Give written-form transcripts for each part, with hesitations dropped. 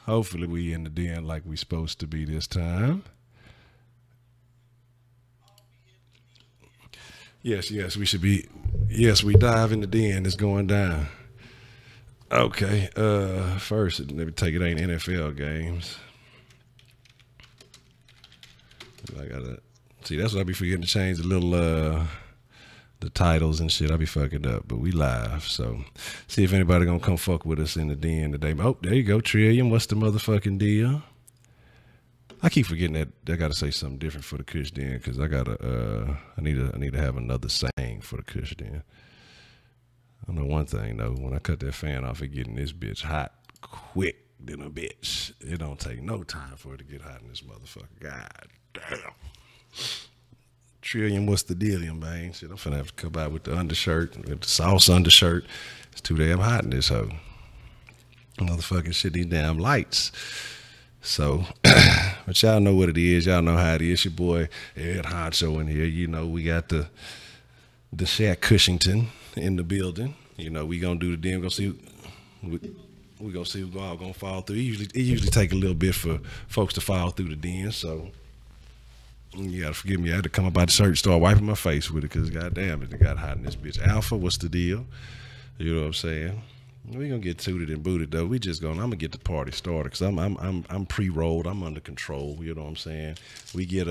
Hopefully we in the den like we supposed to be this time. Yes, yes, we should be. Yes, we dive in the den. It's going down. Okay. First, let me take it. Ain't NFL games. I gotta see. That's what I be forgetting to change the little the titles and shit. I be fucking up, but we live. So see if anybody gonna come fuck with us in the den today. Oh, there you go, Trillium. What's the motherfucking deal? I keep forgetting that I gotta say something different for the Kush Den because I need to have another saying for the Kush Den. I know one thing though, when I cut that fan off, it getting this bitch hot quick than a bitch. It don't take no time for it to get hot in this motherfucker. God damn. Trillium, what's the dealium, man? Shit, I'm finna have to come out with the undershirt, with the sauce undershirt. It's too damn hot in this hoe. Motherfucking shit, these damn lights. So, but y'all know what it is. Y'all know how it is. Your boy Ed Honcho in here. You know, we got the Shaq Cushington in the building. You know, we gonna do the damn. We gonna see who's all gonna fall through. It usually take a little bit for folks to fall through the den. So you gotta forgive me. I had to come up by the shirt and start wiping my face with it because goddamn it got hot in this bitch. Alpha, what's the deal? You know what I'm saying? We gonna get tooted and booted though. I'm gonna get the party started because I'm pre-rolled. I'm under control. You know what I'm saying? We get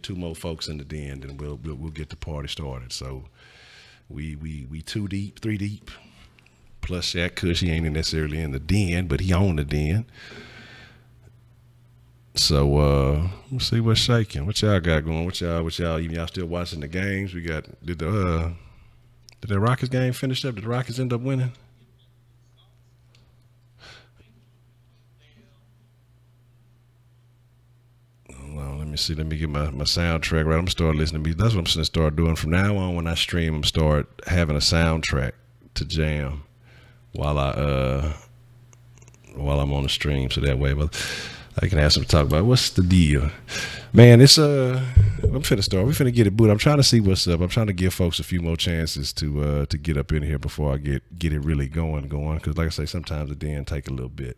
two more folks in the den, then we'll get the party started. So we 2 deep, 3 deep. Plus Shaq Kush, he ain't necessarily in the den, but he on the den. So let's see what's shaking. What y'all got going? What y'all even y'all still watching the games? We got did the Rockets game finish up? Did the Rockets end up winning? Well, let me see. Let me get my soundtrack right. I'm gonna start listening to music. That's what I'm gonna start doing from now on. When I stream, I'm start having a soundtrack to jam while I'm on the stream, so that way, I can have something to talk about. What's the deal, man? It's I'm finna start. We finna get it booted. I'm trying to see what's up. I'm trying to give folks a few more chances to get up in here before I get it really going. Because like I say, sometimes the den take a little bit.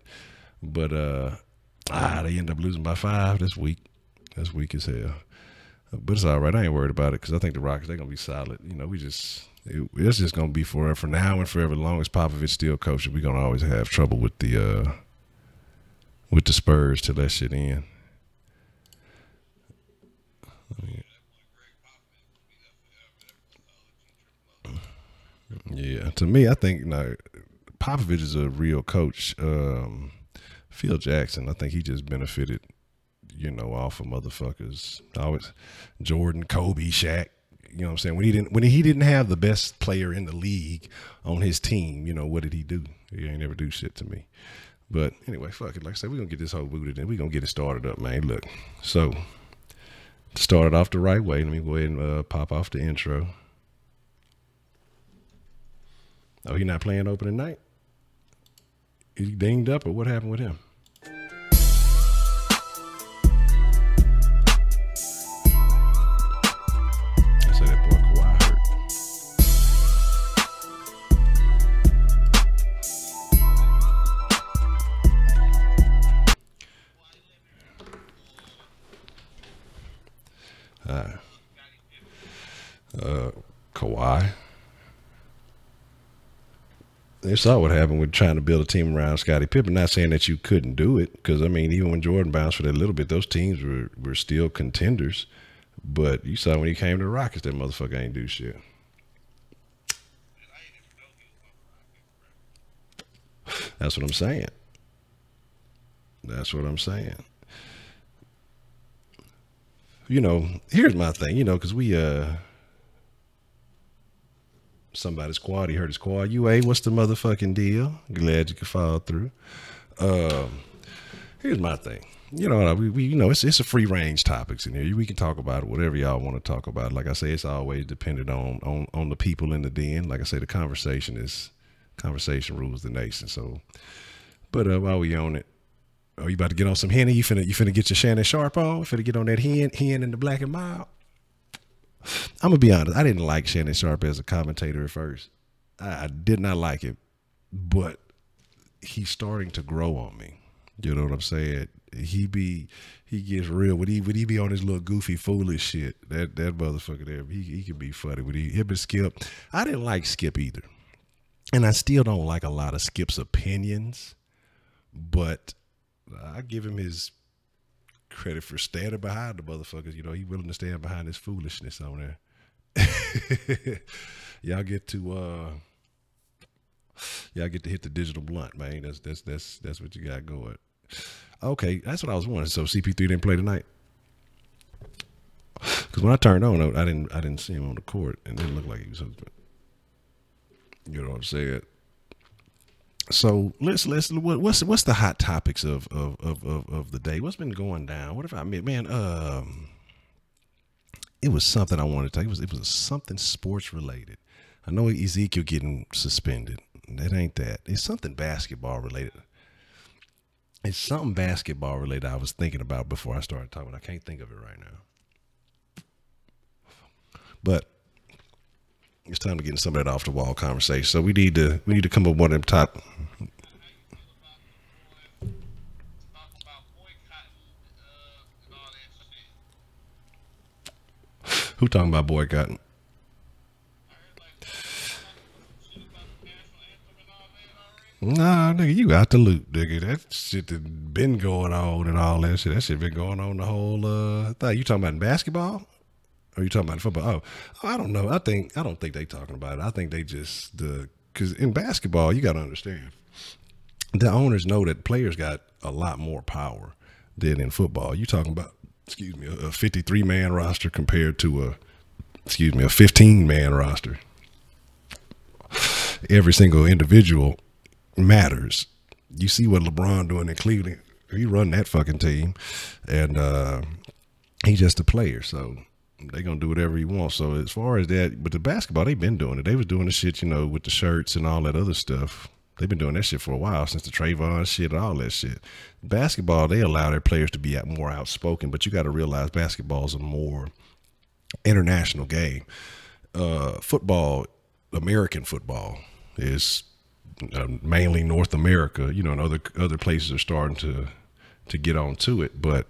But they end up losing by 5 this week. That's weak as hell. But it's all right. I ain't worried about it because I think the Rockets, they're gonna be solid. You know, it's just gonna be forever. For now and forever, as long as Popovich still coaching, we're gonna always have trouble with the Spurs till that shit in. Yeah, to me, I think Popovich is a real coach. Phil Jackson, I think he just benefited, off of motherfuckers. Always Jordan, Kobe, Shaq. You know what I'm saying? When he didn't have the best player in the league on his team, what did he do? He ain't never do shit to me. But anyway, fuck it. Like I said, we're going to get this whole booted and we're going to get it started up, man. Look, so to start it off the right way, let me go ahead and pop off the intro. Oh, he not playing opening night? He dinged up or what happened with him? I say that boy Kawhi hurt. Kawhi. They saw what happened with trying to build a team around Scottie Pippen. Not saying that you couldn't do it, because I mean, even when Jordan bounced for that little bit, those teams were still contenders. But you saw when he came to the Rockets, that motherfucker ain't do shit. That's what I'm saying. That's what I'm saying. Here's my thing, because we somebody's squad, he hurt his quad. UA, what's the motherfucking deal? Glad you could follow through. Here's my thing. It's a free range topics in here. We can talk about it, whatever y'all want to talk about. Like I say, it's always dependent on the people in the den. Like I say, the conversation rules the nation. So, but while we on it, you about to get on some Henny? You finna get your Shannon Sharp on? Finna get on that hen in the black and mild? I'm gonna be honest. I didn't like Shannon Sharp as a commentator at first. I did not like it, but he's starting to grow on me. You know what I'm saying? He gets real when he be on his little goofy foolish shit. That motherfucker there, he can be funny when him and Skip. I didn't like Skip either, and I still don't like a lot of Skip's opinions, but I give him his credit for standing behind the motherfuckers. You know, he willing to stand behind his foolishness on there. Y'all get to hit the digital blunt, man. That's what you got going. Okay, that's what I was wondering. So CP3 didn't play tonight? Because when I turned on, I didn't see him on the court, and it didn't look like he was. You know what I'm saying? So what's the hot topics of the day? What's been going down? What if I mean, man? It was something I wanted to tell you. It was something sports related. I know Ezekiel getting suspended. That ain't that. It's something basketball related. It's something basketball related I was thinking about before I started talking. I can't think of it right now. But it's time to get some of that off the wall conversation. So we need to come up with one of them top. Who talking about boycotting? Nah, nigga, you out the loop, nigga. That shit that been going on and all that shit. That shit been going on the whole thing. You talking about in basketball? Or you talking about football? Oh, I don't know. I don't think they talking about it. I think they just because in basketball, you got to understand, the owners know that players got a lot more power than in football. You talking about, a 53-man roster compared to a 15-man roster. Every single individual matters. You see what LeBron doing in Cleveland. He run that fucking team, and he's just a player. So they gonna do whatever he wants. So as far as that, but the basketball, they've been doing it. They was doing the shit, with the shirts and all that other stuff. They've been doing that shit for a while, since the Trayvon shit and all that shit. Basketball, they allow their players to be more outspoken, but you got to realize basketball is a more international game. Football, American football, is mainly North America, and other places are starting to get on to it. But,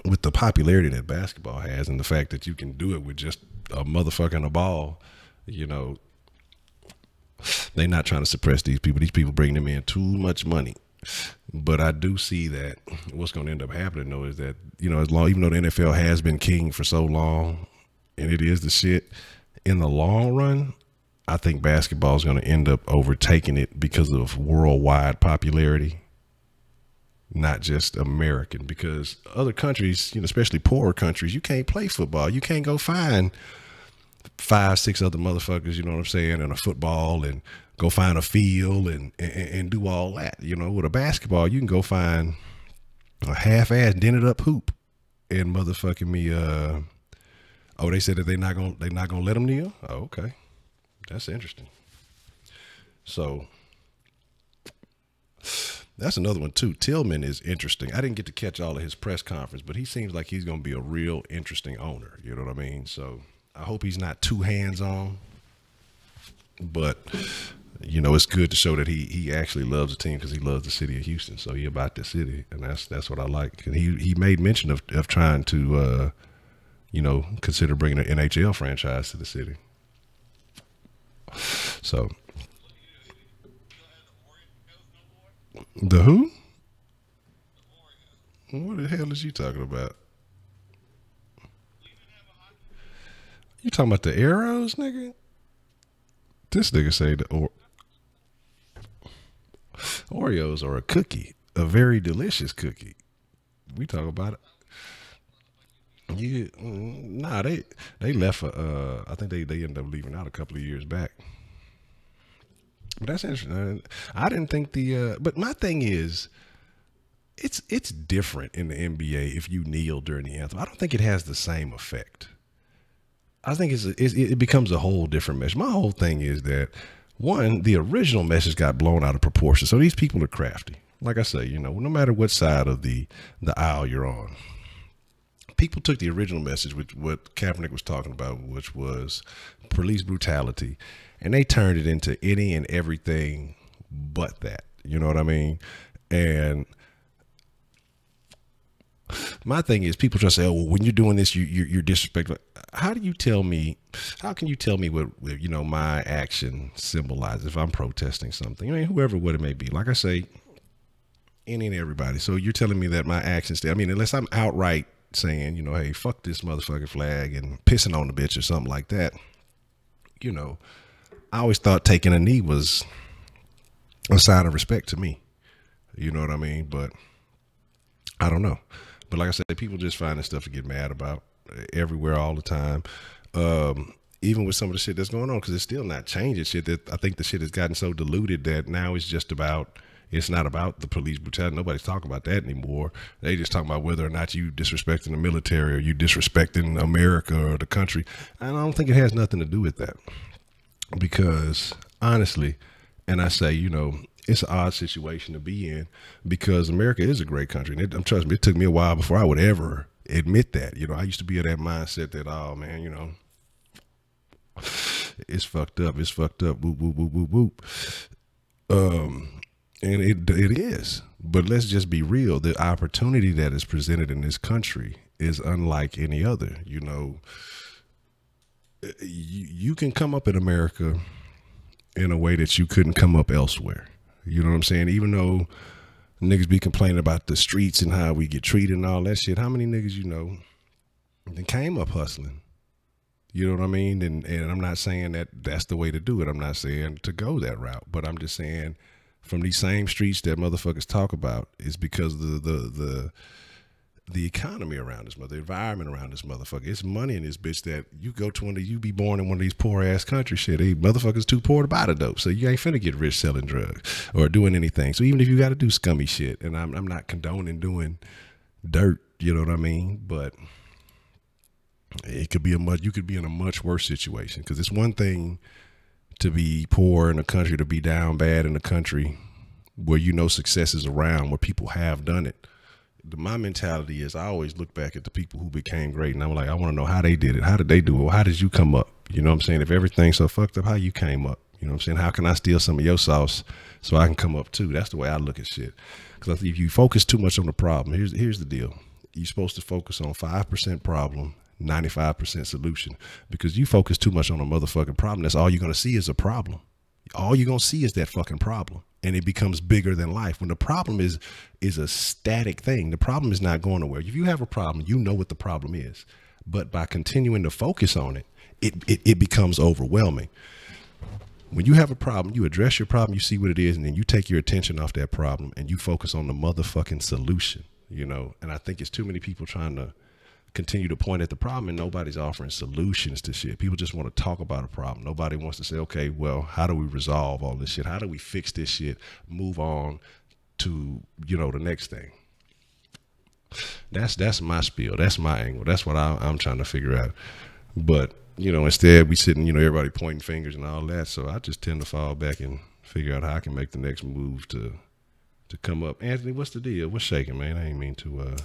with the popularity that basketball has and the fact that you can do it with just a motherfucker and a ball, they're not trying to suppress these people. These people bring them in too much money. But I do see that what's going to end up happening, though, is that, even though the NFL has been king for so long and it is the shit, in the long run, I think basketball is going to end up overtaking it because of worldwide popularity, not just American. Because other countries, especially poorer countries, you can't play football. You can't go find 5-6 other motherfuckers, you know what I'm saying, and a football and go find a field and do all that. With a basketball, you can go find a half-ass dented up hoop and motherfucking me. They said that they're not gonna let them kneel. Oh, okay, that's interesting. So that's another one too. Tillman is interesting. I didn't get to catch all of his press conference, but he seems like he's gonna be a real interesting owner. You know what I mean? So I hope he's not too hands-on, but it's good to show that he actually loves the team, because he loves the city of Houston. So he about the city, and that's what I like. And he made mention of trying to consider bringing an NHL franchise to the city. So the who? What the hell is you talking about? You talking about the Arrows, nigga? This nigga say the Oreos are a cookie, a very delicious cookie. We talk about it. Yeah, nah, they left. I think they ended up leaving out a couple of years back. But that's interesting. I didn't think but my thing is, it's different in the NBA if you kneel during the anthem. I don't think it has the same effect. I think it becomes a whole different message. My whole thing is that, one, the original message got blown out of proportion. So these people are crafty. Like I say, no matter what side of the aisle you're on, people took the original message, which what Kaepernick was talking about, which was police brutality, and they turned it into any and everything but that. You know what I mean? And my thing is, people try to say, "Oh, well, when you're doing this, you're disrespectful." How do you tell me? How can you tell me what my action symbolizes if I'm protesting something? I mean, whoever, what it may be. Like I say, any and everybody. So you're telling me that my actions, I mean, unless I'm outright saying, hey, fuck this motherfucking flag and pissing on the bitch or something like that, I always thought taking a knee was a sign of respect to me. You know what I mean? But I don't know. But like I said, people just finding stuff to get mad about everywhere all the time. Even with some of the shit that's going on, because it's still not changing shit. That I think the shit has gotten so diluted that now it's not about the police brutality. Nobody's talking about that anymore. They just talking about whether or not you disrespecting the military or you disrespecting America or the country. And I don't think it has nothing to do with that. Because honestly, and I say, it's an odd situation to be in because America is a great country. And trust me, it took me a while before I would ever admit that. I used to be of that mindset that, oh man, it's fucked up. It's fucked up. Whoop, whoop, whoop, whoop, whoop. And it is. But let's just be real. The opportunity that is presented in this country is unlike any other. You can come up in America in a way that you couldn't come up elsewhere. You know what I'm saying? Even though niggas be complaining about the streets and how we get treated and all that shit, how many niggas that came up hustling? You know what I mean? And I'm not saying that that's the way to do it. I'm not saying to go that route, but I'm just saying from these same streets that motherfuckers talk about is because the economy around this the environment around this motherfucker. It's money in this bitch that you go to you be born in one of these poor ass country shit. Hey, motherfuckers too poor to buy the dope. So you ain't finna get rich selling drugs or doing anything. So even if you got to do scummy shit, and I'm not condoning doing dirt, you know what I mean? But it could be you could be in a much worse situation, because it's one thing to be poor in a country, to be down bad in a country where success is around, where people have done it. My mentality is I always look back at the people who became great, and I'm like, I want to know how they did it. How did they do it? Well, how did you come up? You know what I'm saying? If everything's so fucked up, how you came up? You know what I'm saying? How can I steal some of your sauce so I can come up too? That's the way I look at shit. Because if you focus too much on the problem, here's the deal. You're supposed to focus on 5% problem, 95% solution. Because you focus too much on a motherfucking problem, that's all you're going to see is a problem. All you're going to see is that fucking problem. And it becomes bigger than life. When the problem is a static thing, the problem is not going nowhere. If you have a problem, you know what the problem is. But by continuing to focus on it, it becomes overwhelming. When you have a problem, you address your problem, you see what it is, and then you take your attention off that problem and you focus on the motherfucking solution, And I think it's too many people trying to continue to point at the problem, and nobody's offering solutions to shit. People just want to talk about a problem. Nobody wants to say, okay, well, how do we resolve all this shit? How do we fix this shit? Move on to, the next thing. That's my spiel. That's my angle. That's what I'm trying to figure out. But, instead we sitting, everybody pointing fingers and all that. So I just tend to fall back and figure out how I can make the next move to come up. Anthony, what's the deal? What's shaking, man? I ain't mean to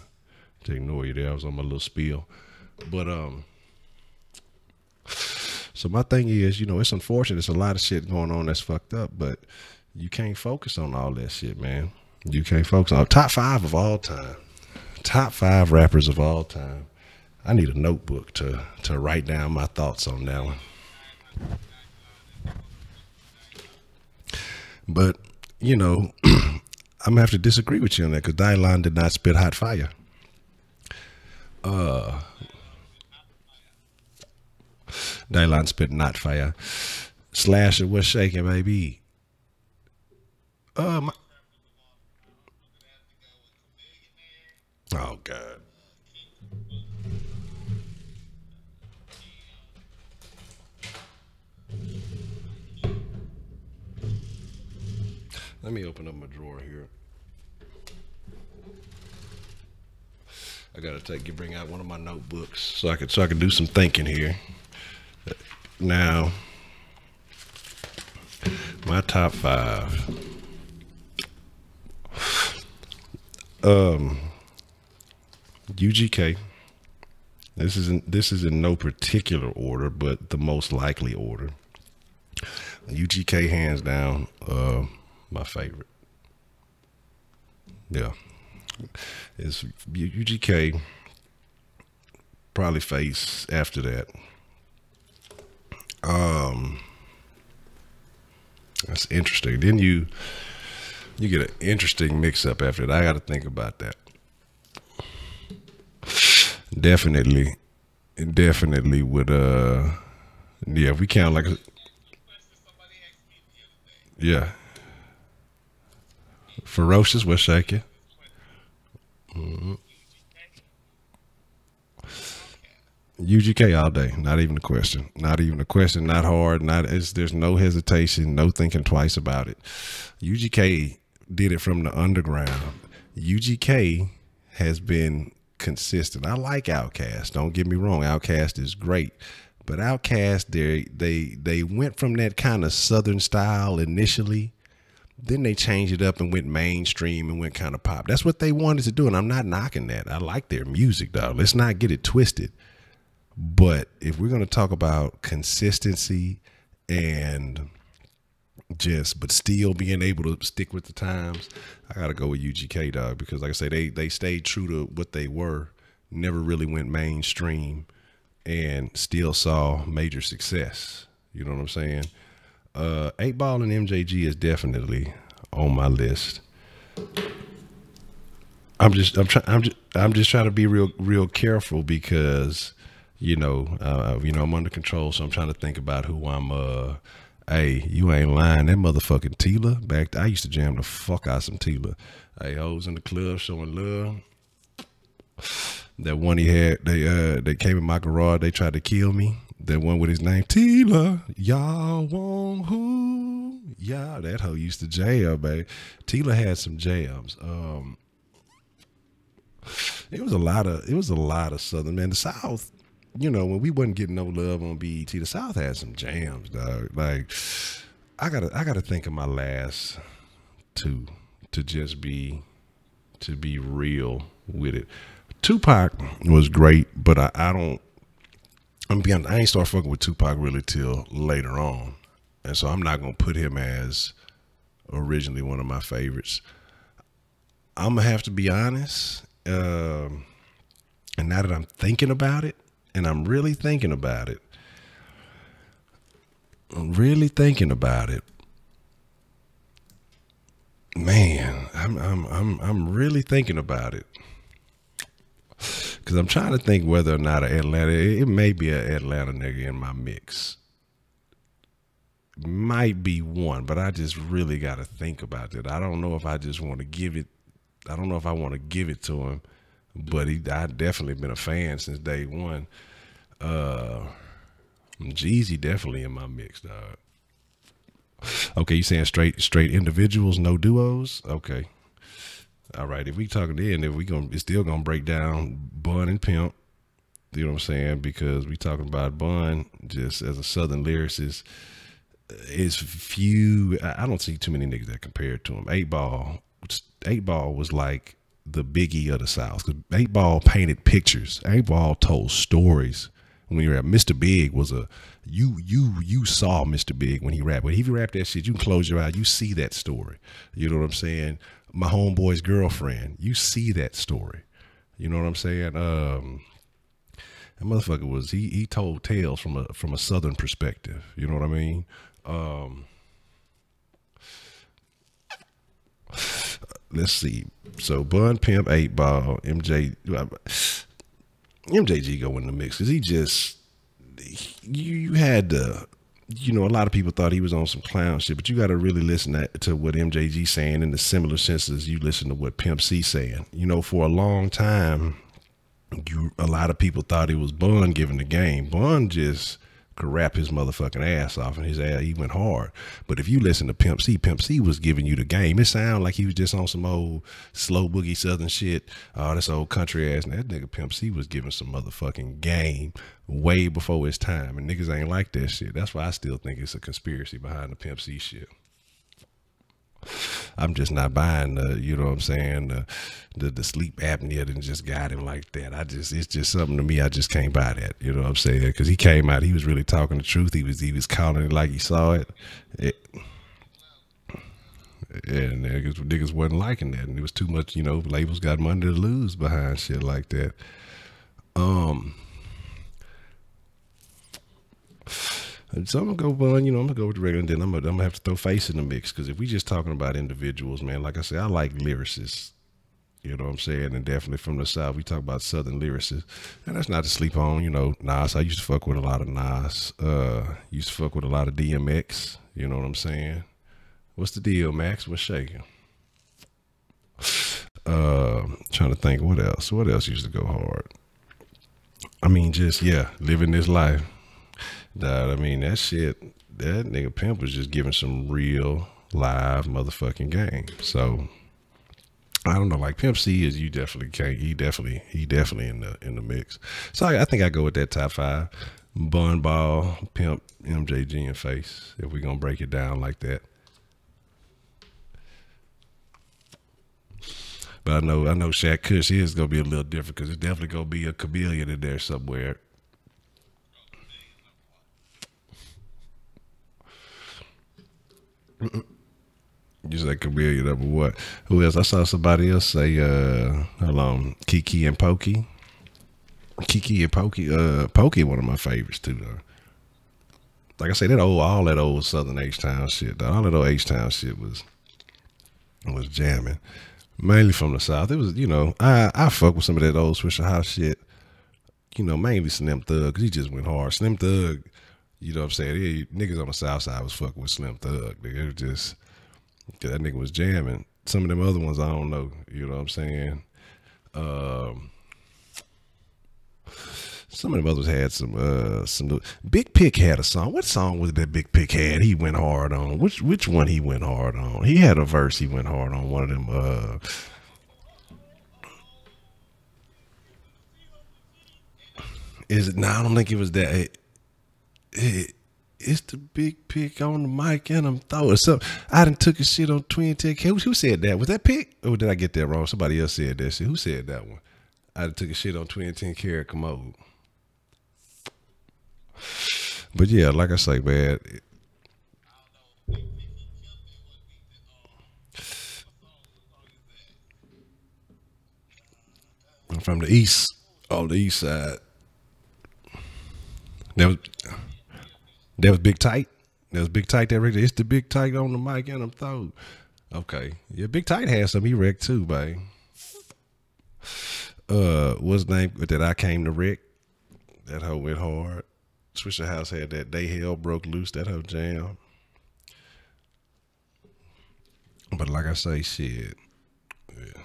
ignore you there. I was on my little spiel. But so my thing is, it's unfortunate. There's a lot of shit going on that's fucked up, but you can't focus on all that shit, man. You can't focus on top 5 of all time. Top 5 rappers of all time. I need a notebook to write down my thoughts on that one. But, I'm gonna have to disagree with you on that, because Dylan did not spit hot fire. Dylan spit not fire. Slasher, what's shaking, baby? Oh God. Let me open up my drawer here. I gotta bring out one of my notebooks so I can do some thinking here. Now, my top 5. UGK. This is in no particular order, but the most likely order. UGK, hands down, my favorite. Yeah, it's UGK probably face after that. Um, that's interesting. Then you get an interesting mix up after that. I got to think about that. Definitely, definitely would. Yeah, if we count like, yeah, ferocious. What's shaking? UGK all day. Not even a question. Not even a question. Not hard. Not. There's no hesitation. No thinking twice about it. UGK did it from the underground. UGK has been consistent. I like Outkast. Don't get me wrong. Outkast is great. But Outkast, they went from that kind of Southern style initially. Then they changed it up and went mainstream and went kind of pop. That's what they wanted to do, and I'm not knocking that. I like their music, dog. Let's not get it twisted. But if we're gonna talk about consistency and but still being able to stick with the times, I gotta go with UGK, dog, because like I say, they stayed true to what they were, never really went mainstream, and still saw major success. You know what I'm saying? 8 Ball and MJG is definitely on my list. I'm just trying to be real careful because I'm under control, so I'm trying to think about who I'm. Hey, you ain't lying. That motherfucking Tila I used to jam the fuck out some Tila. Hey, hoes in the club showing love. That one he had, they came in my garage. They tried to kill me. That one with his name Tila. Y'all want who? Yeah, that hoe used to jam, baby. Tila had some jams. It was a lot of Southern, man. The South, when we wasn't getting no love on BET, the South had some jams, dog. Like, I gotta think of my last two to be real with it. Tupac was great, but I don't. I'm gonna be honest, I ain't start fucking with Tupac really till later on, and so I'm not gonna put him as originally one of my favorites. I'm gonna have to be honest, and now that I'm thinking about it, and I'm really thinking about it, man, I'm really thinking about it. Because I'm trying to think whether or not it may be an Atlanta nigga in my mix. Might be one, but I just really got to think about it. I don't know if I just want to give it. I don't know if I want to give it to him, but I definitely been a fan since day one. Jeezy definitely in my mix, dog. Okay, you saying straight individuals, no duos? Okay. All right, if we talking then, it's still gonna break down Bun and Pimp. You know what I'm saying? Because we talking about Bun just as a Southern lyricist. It's few. I don't see too many niggas that compare to him. 8 Ball was like the Biggie of the South. Cause 8 Ball painted pictures. 8 Ball told stories. When you rap, Mr. Big was you saw Mr. Big when he rapped. When he rapped that shit, you can close your eyes, you see that story. You know what I'm saying? My homeboy's girlfriend, you see that story. You know what I'm saying? That motherfucker was he told tales from a Southern perspective. You know what I mean? Let's see. So Bun, Pimp, 8 Ball, MJG go in the mix because you had to. A lot of people thought he was on some clown shit, but you got to really listen to what MJG saying in the similar senses you listen to what Pimp C saying. For a long time, a lot of people thought it was Bun giving the game. Bun just could rap his motherfucking ass off, and he went hard. But if you listen to Pimp C was giving you the game. It sounded like he was just on some old slow boogie Southern shit. Oh, this old country ass. And that nigga Pimp C was giving some motherfucking game way before his time, and niggas ain't like that shit. That's why I still think it's a conspiracy behind the Pimp C shit. I'm just not buying you know what I'm saying, the sleep apnea that just got him like that. It's just something to me. I just can't buy that. You know what I'm saying? Because he came out, he was really talking the truth. He was calling it like he saw it. And niggas wasn't liking that, and it was too much. Labels got money to lose behind shit like that. So I'm gonna go on, I'm gonna go with the regular, and then I'm gonna have to throw Face in the mix, because if we just talking about individuals, man, like I said, I like lyricists. You know what I'm saying? And definitely from the South, we talk about Southern lyricists. And that's not to sleep on, Nas. I used to fuck with a lot of Nas. Used to fuck with a lot of DMX. You know what I'm saying? What's the deal, Max? What's shaking? Trying to think what else. What else used to go hard? I mean, just, living this life. That shit, that nigga Pimp was just giving some real live motherfucking game. So I don't know, like Pimp C is, you definitely can't. He definitely in the mix. So I think I go with that top 5: Bun Ball, Pimp, MJG, and Face. If we're gonna break it down like that. But I know Shaq Kush is gonna be a little different, because it's definitely gonna be a chameleon in there somewhere. Just like chameleon number what? Who else? I saw somebody else say, hold on, Kiki and Pokey. Kiki and Pokey. Pokey, one of my favorites too, though. Like I say, all that old Southern H-Town shit, though. All that old H-Town shit was jamming. Mainly from the South. It was, I fuck with some of that old Swisher House shit. Mainly Slim Thug, because he just went hard. Slim Thug, you know what I'm saying? Niggas on the South Side was fucking with Slim Thug. It was just, that nigga was jamming. Some of them other ones, I don't know. You know what I'm saying? Some of them others had some. Big Pick had a song. What song was it that Big Pick had? He went hard on. Which one he went hard on? He had a verse he went hard on. One of them. Is it? No, I don't think it was that. It's the Big Pick on the mic and I'm throwing something. I done took a shit on Twin 10K. Who said that? Was that Pick? Or did I get that wrong? Somebody else said that shit. Who said that one? I done took a shit on Twin 10K commode. But yeah, like I say, man. I'm from the east, on the east side. That was Big Tight. That was Big Tight that record. It's the Big Tight on the mic and I'm through. Okay. Yeah, Big Tight had some. He wrecked too, babe. What's the name that I came to wreck? That hoe went hard. Swisher House had that Day Hell Broke Loose. That hoe jam. But like I say, shit. Yeah.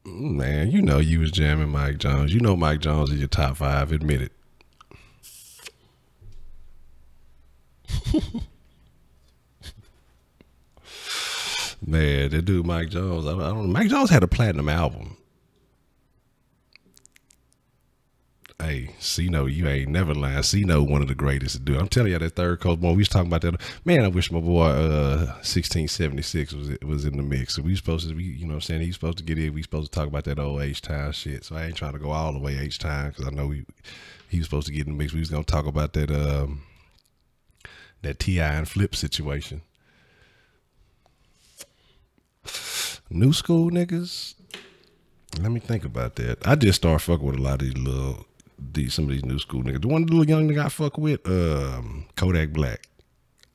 Man, you was jamming Mike Jones. Mike Jones is your top 5. Admit it. Man, that dude Mike Jones. I don't know. Mike Jones had a platinum album. Hey, C-No, you ain't never lying. C-No, one of the greatest to do. I'm telling you, that Third Coast boy, we was talking about that. Man, I wish my boy 1676 was in the mix. So we supposed to be, you know what I'm saying? He's supposed to get in. We supposed to talk about that old H-Time shit. So I ain't trying to go all the way H-Time, because I know he was supposed to get in the mix. We was going to talk about that T.I. and Flip situation. New school niggas. Let me think about that. I just started fucking with a lot of some of these new school niggas. The one little young nigga I fuck with, Kodak Black.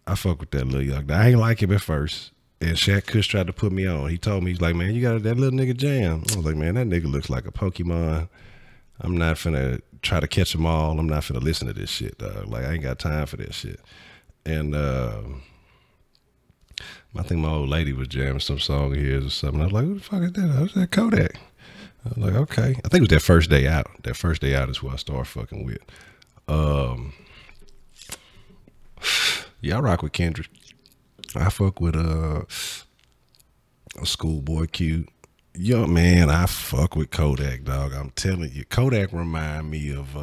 I fuck with that little young. I ain't like him at first. And Shaq Kush tried to put me on. He told me, he's like, man, you got that little nigga jam. I was like, man, that nigga looks like a Pokemon. I'm not finna try to catch them all. I'm not finna listen to this shit, dog. Like, I ain't got time for that shit. And I think my old lady was jamming some song of his or something. I was like, who the fuck is that? Who's that Kodak? I was like, okay. I think it was that first day out. That first day out is who I started fucking with. Yeah, I rock with Kendrick. I fuck with a Schoolboy Q. Yo, man, I fuck with Kodak, dog. I'm telling you, Kodak remind me of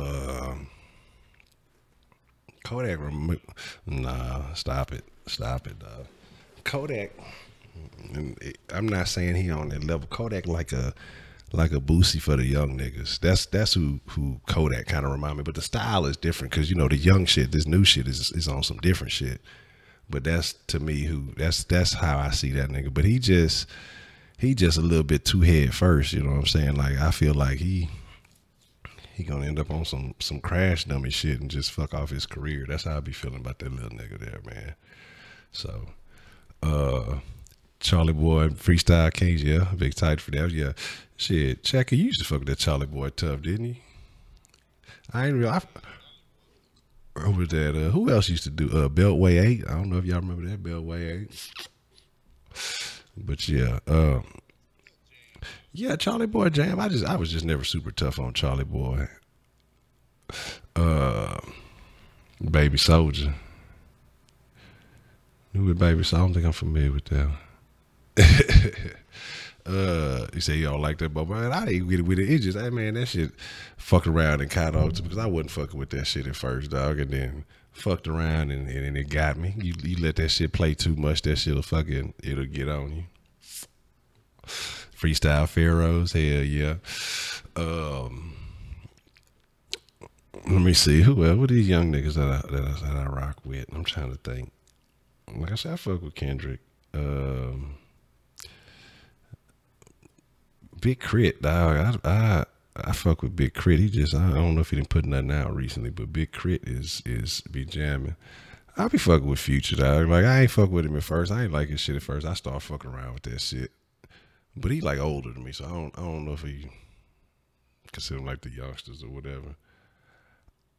nah, stop it, dog. Kodak, I'm not saying he on that level. Kodak like a Boosie for the young niggas. That's who Kodak kind of remind me. But the style is different, because the young shit, this new shit is on some different shit. But that's to me who that's how I see that nigga. But he just a little bit too head first. You know what I'm saying? Like I feel like he gonna end up on some crash dummy shit and just fuck off his career. That's how I be feeling about that little nigga there, man. So, Charlie Boy Freestyle Kings, yeah, big excited for that. Yeah, shit, Checker, you used to fuck with that Charlie Boy tough, didn't you? I ain't real. Or was that who else used to do Beltway 8? I don't know if y'all remember that Beltway 8. But yeah, yeah, Charlie Boy Jam. I was just never super tough on Charlie Boy. Baby Soldier. Who with Baby Soldier? I don't think I'm familiar with that one. You say y'all like that, but man, I didn't get it with it. It's just, hey man, that shit fucked around and caught on to because I wasn't fucking with that shit at first, dog, and then fucked around and it got me. You let that shit play too much, that shit'll it'll get on you. Freestyle Pharaohs, hell yeah. Let me see who else. What are these young niggas that I rock with? I'm trying to think. Like I said, I fuck with Kendrick. Big Crit, dog. I fuck with Big Crit. He just I don't know if he didn't put nothing out recently, but Big Crit is be jamming. I be fucking with Future, dog. Like I ain't fuck with him at first. I ain't like his shit at first. I start fucking around with that shit. But he like older than me, so I don't know if he consider him like the youngsters or whatever.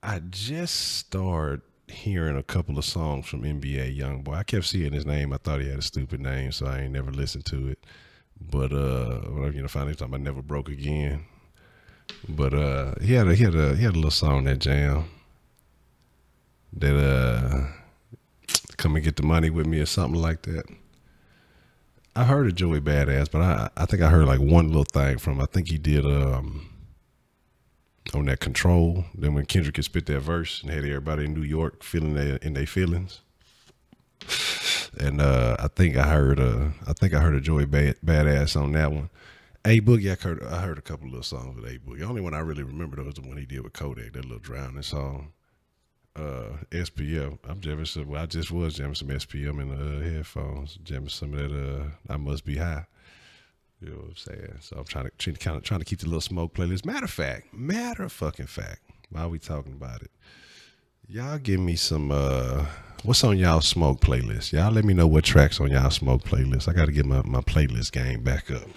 I just started hearing a couple of songs from NBA Youngboy. I kept seeing his name. I thought he had a stupid name, so I ain't never listened to it. But finally time I Never Broke Again. But he had a little song that jam that Come and Get the Money with Me or something like that. I heard of Joey Badass, but I think I heard like one little thing from I think he did on that Control. Then when Kendrick could spit that verse and had everybody in New York feeling in their feelings. And I think I heard a Joey Badass on that one. A Boogie, I heard a couple of little songs with A Boogie. The only one I really remember though was the one he did with Kodak, that little drowning song. SPM. I just was jamming some SPM in the headphones, jamming some of that I Must Be High. You know what I'm saying? So I'm trying to keep the little smoke playlist. Matter of fucking fact, while we talking about it, y'all give me some what's on y'all smoke playlist? Y'all let me know what tracks on y'all smoke playlist. I gotta get my playlist game back up.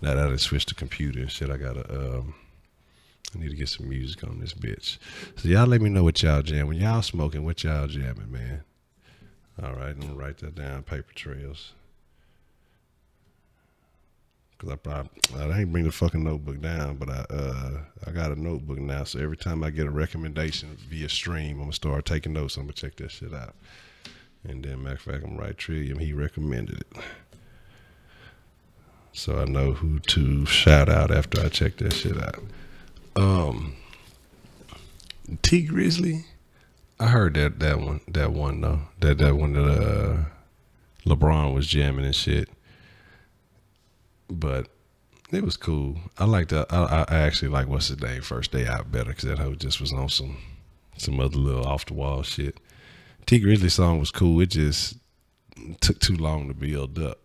Now that I switched the computer and shit, I need to get some music on this bitch. So y'all let me know what y'all jam. When y'all smoking, what y'all jamming, man. All right, I'm gonna write that down, paper trails. Cause I ain't bring the fucking notebook down, but I got a notebook now. So every time I get a recommendation via stream, I'm gonna start taking notes. I'm gonna check that shit out. And then matter of fact, I'm gonna write Trillium. He recommended it. So I know who to shout out after I check that shit out. T Grizzly, I heard that one though. That one that LeBron was jamming and shit. But it was cool. I liked that. I actually like what's his name, First Day Out better because that hoe just was on some other little off the wall shit. T Grizzly song was cool. It just took too long to build up.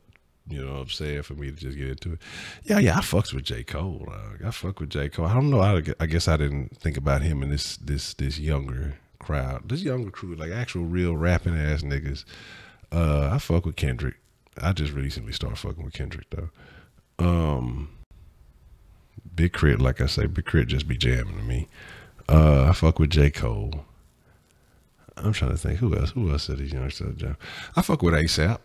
You know what I'm saying? For me to just get into it. Yeah, I fucks with J. Cole. I fuck with J. Cole. I don't know. I guess I didn't think about him in this younger crowd. This younger crew, like actual real rapping ass niggas. I fuck with Kendrick. I just recently started fucking with Kendrick though. Big Crit, like I say, Big Crit just be jamming to me. I fuck with J. Cole. I'm trying to think who else are these youngsters jam. I fuck with ASAP.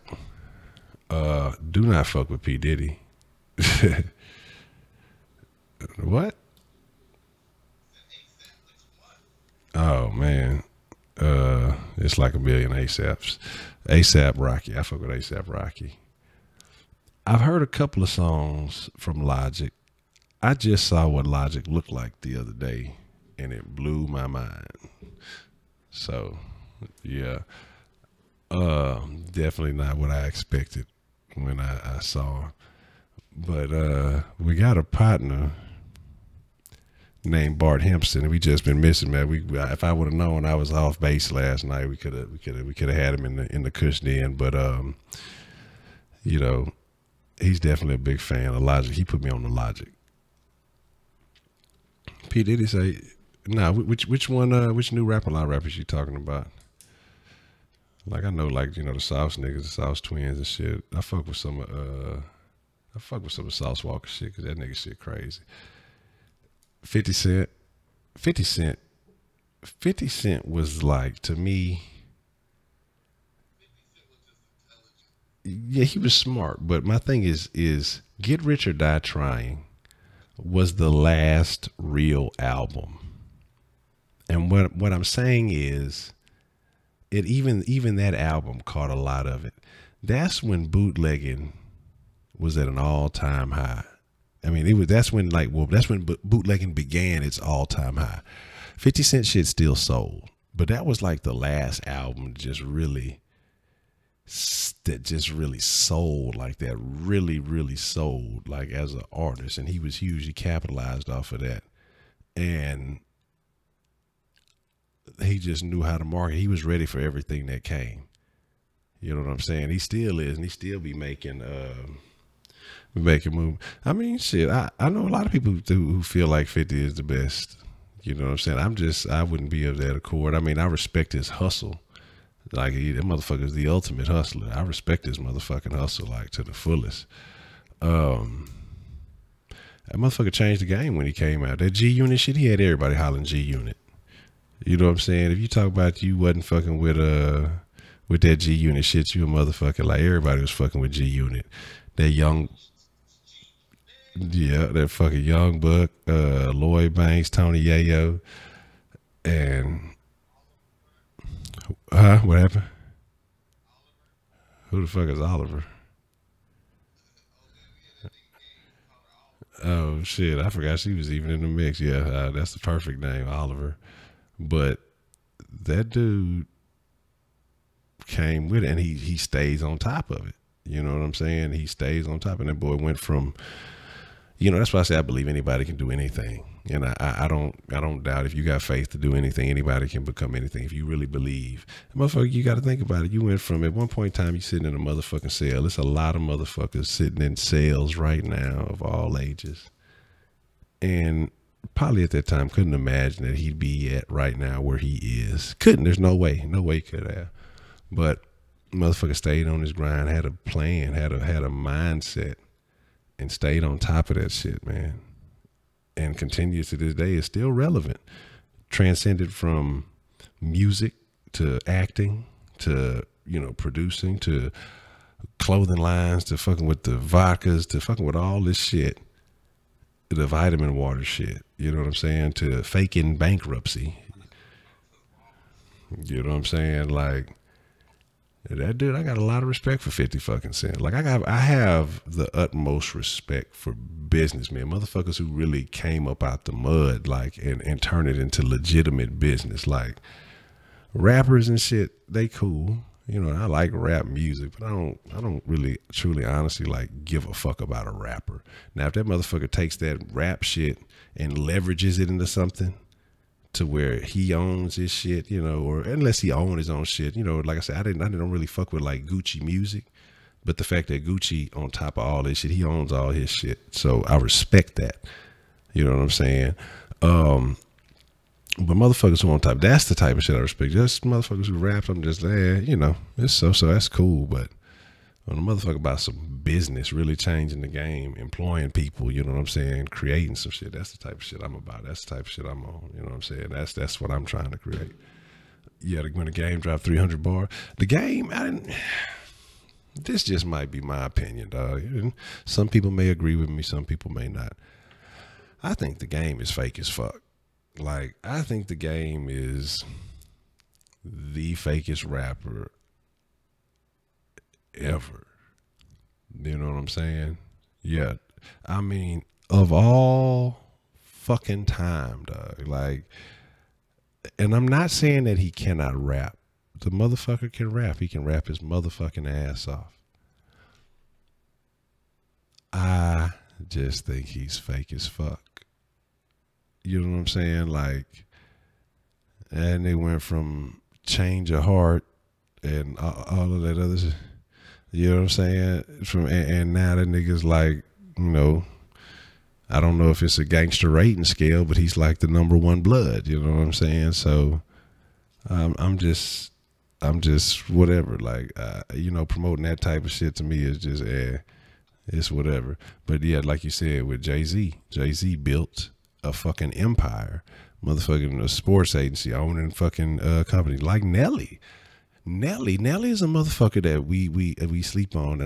Do not fuck with P. Diddy. What? Oh man. It's like a million ASAPs. ASAP Rocky. I fuck with ASAP Rocky. I've heard a couple of songs from Logic. I just saw what Logic looked like the other day and it blew my mind. So yeah. Definitely not what I expected when I saw. But we got a partner named Bart Hempson, and we just been missing, man. If I would have known I was off base last night, we could have had him in the KUSH den. But you know, he's definitely a big fan of Logic. He put me on the Logic. P Diddy say, nah, which one? Which new rapper line rappers you talking about? Like I know, like the Sauce niggas, the Sauce Twins and shit. I fuck with some of Sauce Walker shit because that nigga shit crazy. 50 Cent, 50 Cent, 50 Cent was like, to me, yeah, he was smart. But my thing is Get Rich or Die Trying was the last real album. And what I'm saying is, it even that album caught a lot of it. That's when bootlegging was at an all-time high. I mean, that's when bootlegging began its all-time high. 50 Cent shit still sold, but that was like the last album that just really sold like that, really sold like as an artist, and he was huge. He capitalized off of that, and he just knew how to market. He was ready for everything that came. You know what I'm saying? He still is, and he still be making move. I mean, shit. I know a lot of people who feel like 50 is the best. You know what I'm saying? I wouldn't be of that accord. I mean, I respect his hustle. Like that motherfucker is the ultimate hustler. I respect his motherfucking hustle like to the fullest. That motherfucker changed the game when he came out. That G Unit shit, he had everybody hollering G Unit. You know what I'm saying? If you talk about you wasn't fucking with that G Unit shit, you a motherfucker. Like everybody was fucking with G Unit. That young, yeah, that fucking Young Buck, Lloyd Banks, Tony Yayo, and what happened? Who the fuck is Oliver? Oh shit, I forgot she was even in the mix. Yeah, that's the perfect name, Oliver. But that dude came with it, and he stays on top of it. You know what I'm saying? He stays on top, and that boy went from, that's why I say I believe anybody can do anything, and I don't doubt if you got faith to do anything, anybody can become anything if you really believe. Motherfucker, you got to think about it. You went from, at one point in time, you sitting in a motherfucking cell. There's a lot of motherfuckers sitting in cells right now of all ages, and probably at that time couldn't imagine that he'd be at right now where he is. Couldn't. There's no way he could have. But motherfucker stayed on his grind, had a plan, had a mindset, and stayed on top of that shit, man. And continues to this day, is still relevant. Transcended from music to acting to, producing to clothing lines to fucking with the vodkas to fucking with all this shit. The vitamin water shit, you know what I'm saying? To faking bankruptcy. You know what I'm saying? Like, that dude, I got a lot of respect for 50 fucking Cent. Like, I have the utmost respect for businessmen, motherfuckers who really came up out the mud, like, and turn it into legitimate business. Like, rappers and shit, they cool. I like rap music, but I don't really, truly, honestly, like, give a fuck about a rapper. Now, if that motherfucker takes that rap shit and leverages it into something to where he owns his shit, or unless he owns his own shit, like I said, I don't really fuck with like Gucci music, but the fact that Gucci on top of all this shit, he owns all his shit. So I respect that. You know what I'm saying? But motherfuckers who on top, that's the type of shit I respect. Just motherfuckers who rap, I'm just there, it's so that's cool. But when a motherfucker about some business, really changing the game, employing people, you know what I'm saying, creating some shit, that's the type of shit I'm about. That's the type of shit I'm on. You know what I'm saying? That's what I'm trying to create. Yeah, when the game dropped 300 bar, the game, this just might be my opinion, dog. Some people may agree with me, some people may not. I think the game is fake as fuck. Like, I think the game is the fakest rapper ever. You know what I'm saying? Yeah. I mean, of all fucking time, dog. Like, and I'm not saying that he cannot rap. The motherfucker can rap. He can rap his motherfucking ass off. I just think he's fake as fuck. You know what I'm saying? Like, and they went from Change Your Heart and all of that other shit. You know what I'm saying? And now that nigga's like, you know, I don't know if it's a gangster rating scale, but he's like the number one blood. You know what I'm saying? So I'm just whatever. Like, you know, promoting that type of shit to me is just it's whatever. But yeah, like you said with Jay-Z built a fucking empire, motherfucking a sports agency owning fucking company like Nelly. Nelly is a motherfucker that we sleep on,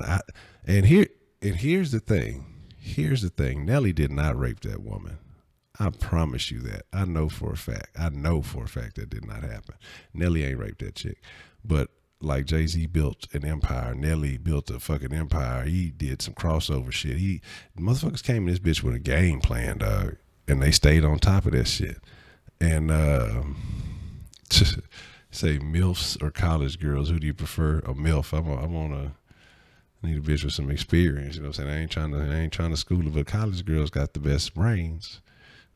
and here's the thing. Here's the thing. Nelly did not rape that woman. I promise you that. I know for a fact that did not happen. Nelly ain't raped that chick. But like Jay-Z built an empire, Nelly built a fucking empire. He did some crossover shit. Motherfuckers came in this bitch with a game plan, dog, and they stayed on top of that shit. And say MILFs or college girls, who do you prefer? A MILF. I need a bitch with some experience. You know what I'm saying? I ain't trying to school her, but college girls got the best brains.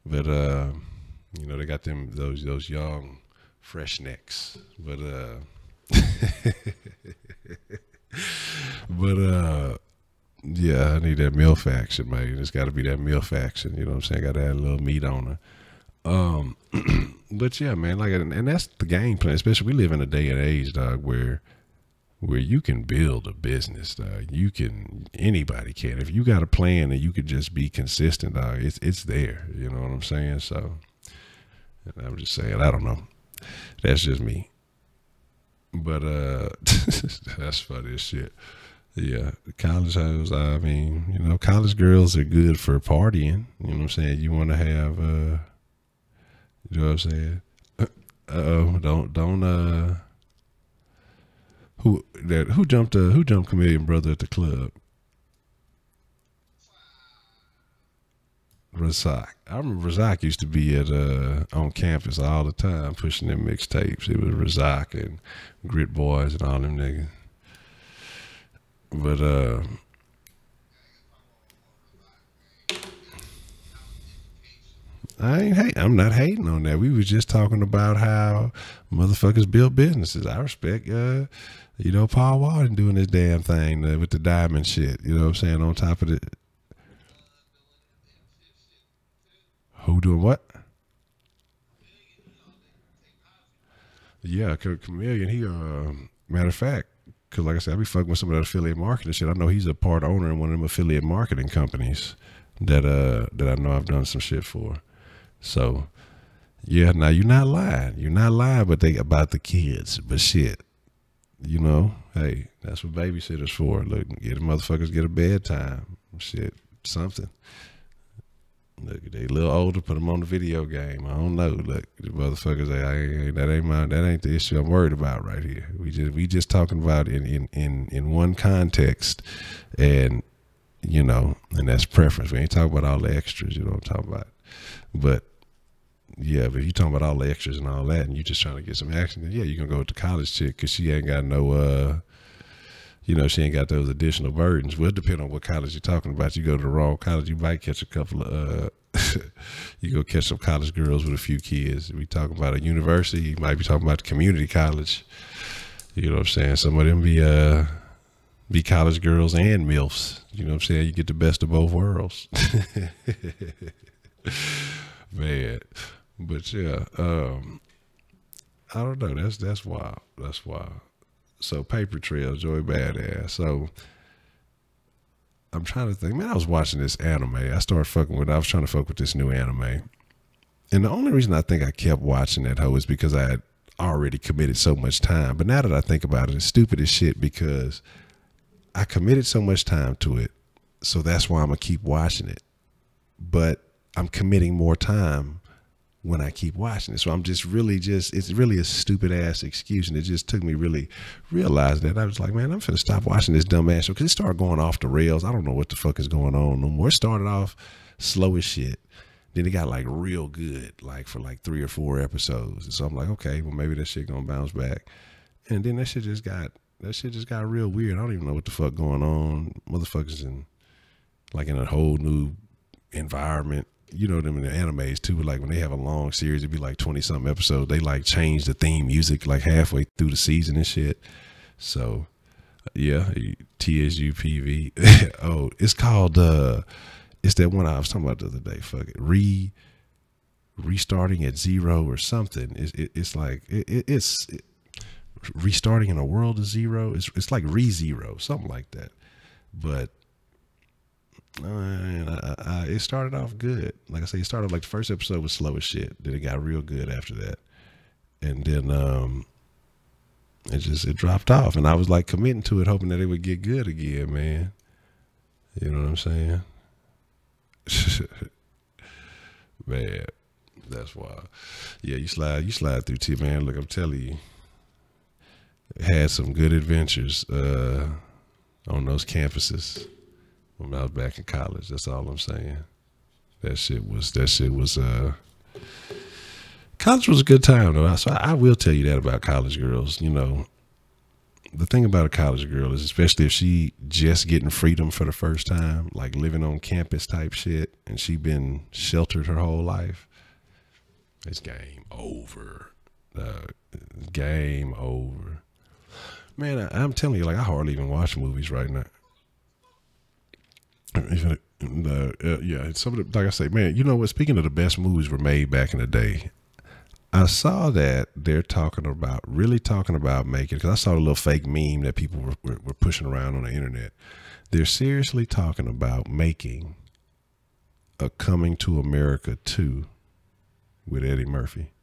But you know, they got those young fresh necks. But yeah, I need that MILF action, man. It's got to be that MILF action. You know what I'm saying? Got to add a little meat on her. But yeah, man, like, and that's the game plan. Especially we live in a day and age, dog, where you can build a business, dog. Anybody can. If you got a plan and you could just be consistent, dog, it's there. You know what I'm saying? So, and I'm just saying, I don't know. That's just me. But that's funny as shit. Yeah, college hoes. I mean, you know, college girls are good for partying. You know what I'm saying? You want to have, you know what I'm saying? Don't. Who jumped Chameleon brother at the club? Razak. I remember Razak used to be at on campus all the time pushing them mixtapes. It was Razak and Grit Boys and all them niggas. But I'm not hating on that. We was just talking about how motherfuckers build businesses. I respect you know, Paul Walden doing this damn thing with the diamond shit. You know what I'm saying? On top of it. Who doing what? Yeah, Chameleon, he matter of fact, because like I said, I be fucking with some of that affiliate marketing shit. I know he's a part owner in one of them affiliate marketing companies that I know I've done some shit for. So yeah, now you're not lying, but they about the kids. But shit, you know, hey, that's what babysitters for. Look, motherfuckers get a bedtime. Shit, something. Look, they a little older, put them on the video game. I don't know. Look, the motherfuckers, that ain't the issue I'm worried about right here. We just talking about in one context, and you know, and that's preference. We ain't talking about all the extras. You know what I'm talking about? But yeah, but if you talking about all the extras and all that, and you just trying to get some action, then yeah, you gonna go with the college chick because she ain't got no you know, she ain't got those additional burdens. Well, it depends on what college you're talking about. You go to the wrong college, you might catch a couple of you go catch some college girls with a few kids. We talking about a university, you might be talking about the community college. You know what I'm saying? Some of them be college girls and MILFs. You know what I'm saying? You get the best of both worlds. Man. But yeah, I don't know. That's wild. That's wild. So Paper Trail, Joey Badass. So I'm trying to think. Man, I was watching this anime. I was trying to fuck with this new anime. And the only reason I think I kept watching that hoe is because I had already committed so much time. But now that I think about it, it's stupid as shit because I committed so much time to it. So that's why I'm going to keep watching it. But I'm committing more time when I keep watching it. So I'm just really it's really a stupid ass excuse. And it just took me really realizing that. I was like, man, I'm finna stop watching this dumb ass show because it started going off the rails. I don't know what the fuck is going on no more. It started off slow as shit. Then it got like real good, like for like 3 or 4 episodes. And so I'm like, okay, well maybe that shit gonna bounce back. And then that shit just got real weird. I don't even know what the fuck going on. Motherfuckers in a whole new environment. you know them in the animes too. Like when they have a long series, it'd be like 20 something episodes. They like change the theme music like halfway through the season and shit. So yeah, TSUPV. Oh, it's called it's that one I was talking about the other day. Fuck it, restarting at zero or something. It's like it's restarting in a world of zero. It's like ReZero, something like that. But it started off good. Like I say, it started like the first episode was slow as shit. Then it got real good after that, and then it dropped off. And I was like committing to it, hoping that it would get good again, man. You know what I'm saying? Man, that's wild. Yeah, you slide through T, man. Look, I'm telling you, had some good adventures on those campuses when I was back in college. That's all I'm saying. That shit was college was a good time though. So I will tell you that about college girls. You know, the thing about a college girl is, especially if she just getting freedom for the first time, like living on campus type shit, and she been sheltered her whole life, it's game over. Game over. Man, I'm telling you, like, I hardly even watch movies right now. Yeah, some of the, like I say, man, you know what? Speaking of the best movies were made back in the day, I saw that they're really talking about making, because I saw a little fake meme that people were pushing around on the internet. They're seriously talking about making a Coming to America 2 with Eddie Murphy.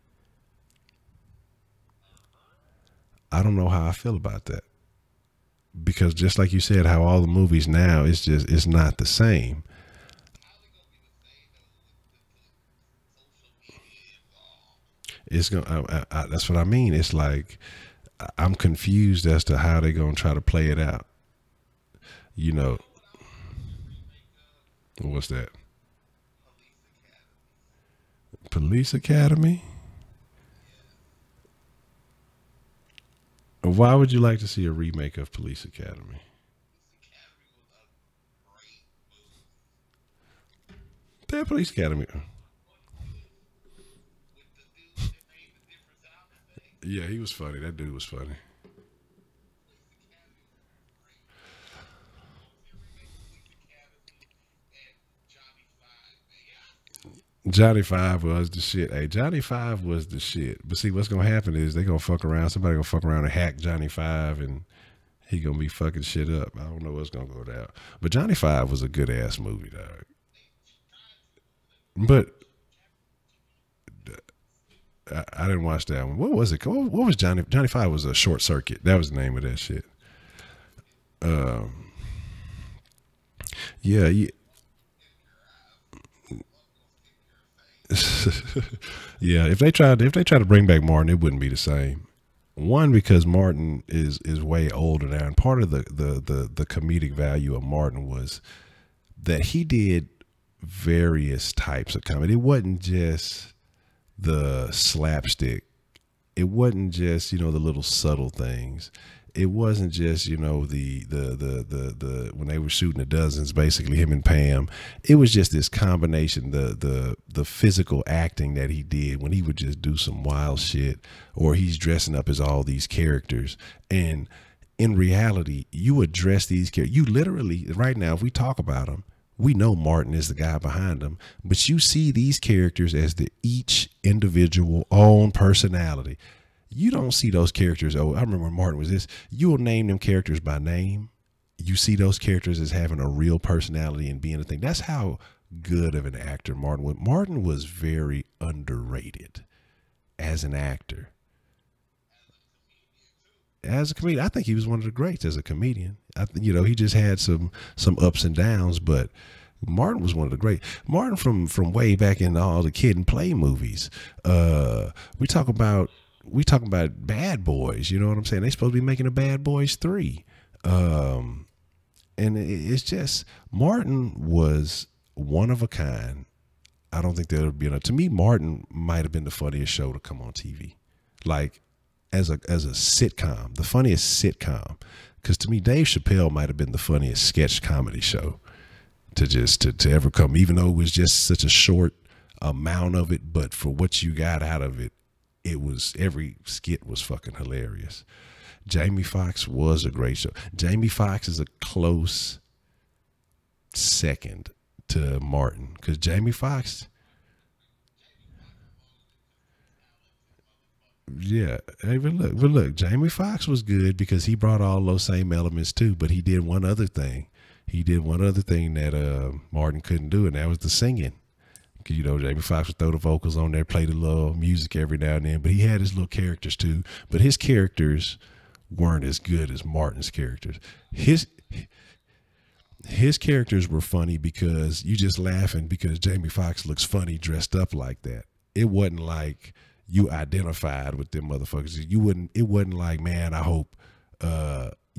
I don't know how I feel about that, because just like you said, how all the movies now, it's not the same. It's gonna. That's what I mean. It's like I'm confused as to how they're gonna try to play it out. You know, what's that? Police Academy. Why would you like to see a remake of Police Academy? That Police Academy. Yeah, he was funny. That dude was funny. Johnny Five was the shit. Hey, Johnny Five was the shit. But see, what's gonna happen is they gonna fuck around. Somebody gonna fuck around and hack Johnny Five, and he gonna be fucking shit up. I don't know what's gonna go down. But Johnny Five was a good ass movie, dog. But I didn't watch that one. What was it? What was Johnny Five? Was a Short Circuit. That was the name of that shit. Um, yeah, yeah. Yeah, if they try to bring back Martin, it wouldn't be the same. One, because Martin is way older now, and part of the comedic value of Martin was that he did various types of comedy. It wasn't just the slapstick. It wasn't just, you know, the little subtle things. It wasn't just, you know, the when they were shooting the dozens, basically him and Pam. It was just this combination, the physical acting that he did when he would just do some wild shit, or he's dressing up as all these characters. And in reality, you address these characters. You literally, right now, if we talk about them, we know Martin is the guy behind them, but you see these characters as the each individual own personality. You don't see those characters. Oh, I remember when Martin was this. You will name them characters by name. You see those characters as having a real personality and being a thing. That's how good of an actor Martin was. Martin was very underrated as an actor. As a comedian, I think he was one of the greats as a comedian. You know, he just had some ups and downs, but Martin was one of the great. Martin from way back in all the Kid and Play movies. We talk about Bad Boys. You know what I'm saying? They supposed to be making a Bad Boys 3. And it's just, Martin was one of a kind. I don't think there'll be enough. To me, Martin might have been the funniest show to come on TV. Like, as a sitcom, the funniest sitcom. Because to me, Dave Chappelle might have been the funniest sketch comedy show. to ever come, even though it was just such a short amount of it, but for what you got out of it, it was, every skit was fucking hilarious. Jamie Foxx was a great show. Jamie Foxx is a close second to Martin, because Jamie Foxx, yeah. Hey, but look, Jamie Foxx was good because he brought all those same elements too. But he did one other thing. He did one other thing that Martin couldn't do, and that was the singing. You know, Jamie Foxx would throw the vocals on there, play the little music every now and then, but he had his little characters too. But his characters weren't as good as Martin's characters. His characters were funny because you just laughing because Jamie Foxx looks funny dressed up like that. It wasn't like you identified with them motherfuckers. It wasn't like, man, I hope